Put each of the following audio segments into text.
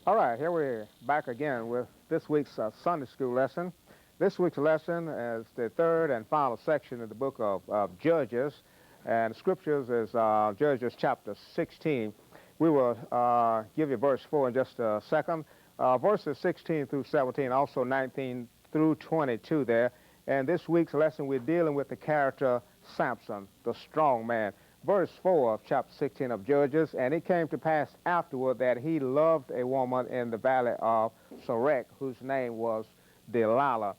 All right, here we're back again with this week's Sunday school lesson. This week's lesson is the third and final section of the book of Judges, and scriptures is Judges chapter 16. We will give you verse 4 in just a second. Verses 16 through 17, also 19 through 22 there. And this week's lesson, we're dealing with the character Samson, the strong man. Verse 4 of chapter 16 of Judges, and it came to pass afterward that he loved a woman in the valley of Sorek, whose name was Delilah.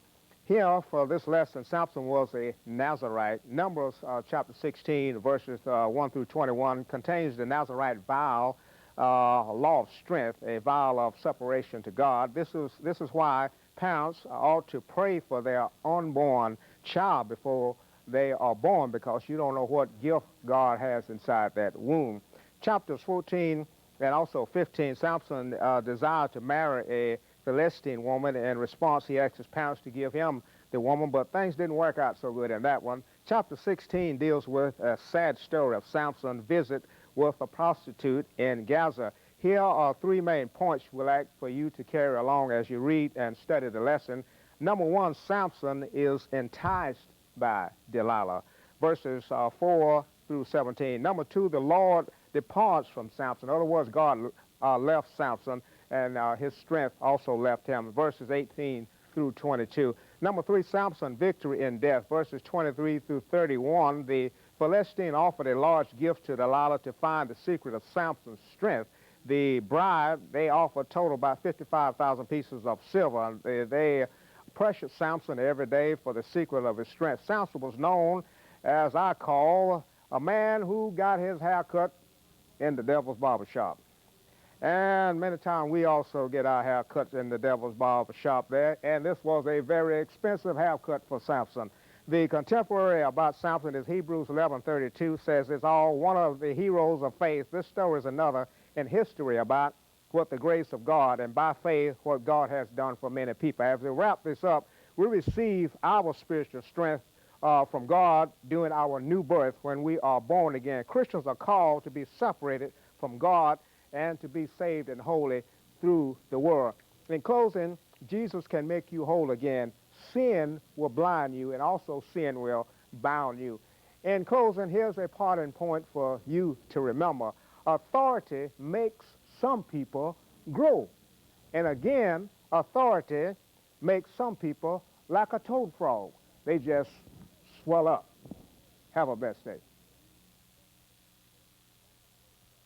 Here, for this lesson, Samson was a Nazarite. Numbers chapter 16, verses 1 through 21, contains the Nazarite vow, law of strength, a vow of separation to God. This is why parents ought to pray for their unborn child before they are born, because you don't know what gift God has inside that womb. Chapters 14 and also 15, Samson desired to marry a Philistine woman. In response, he asked his parents to give him the woman, but things didn't work out so good in that one. Chapter 16 deals with a sad story of Samson's visit with a prostitute in Gaza. Here are three main points we'd like for you to carry along as you read and study the lesson. Number one, Samson is enticed by Delilah, verses 4 through 17. Number two, the Lord departs from Samson. In other words, God left Samson, and his strength also left him, verses 18 through 22. Number three, Samson's victory in death, verses 23 through 31. The Philistine offered a large gift to Delilah to find the secret of Samson's strength. The bride, they offered total about 55,000 pieces of silver. They pressured Samson every day for the secret of his strength. Samson was known, as I call, a man who got his hair cut in the devil's barber shop. And many times we also get our hair cut in the devil's barber shop there, and this was a very expensive haircut for Samson. The contemporary about Samson is Hebrews 11:32, says it's all one of the heroes of faith. This story is another in history about what the grace of God, and by faith, what God has done for many people. As we wrap this up, we receive our spiritual strength from God during our new birth when we are born again. Christians are called to be separated from God and to be saved and holy through the Word. In closing, Jesus can make you whole again. Sin will blind you, and also sin will bound you. In closing, here's a parting point for you to remember. Authority makes some people grow. And again, authority makes some people like a toad frog. They just swell up. Have a blessed day.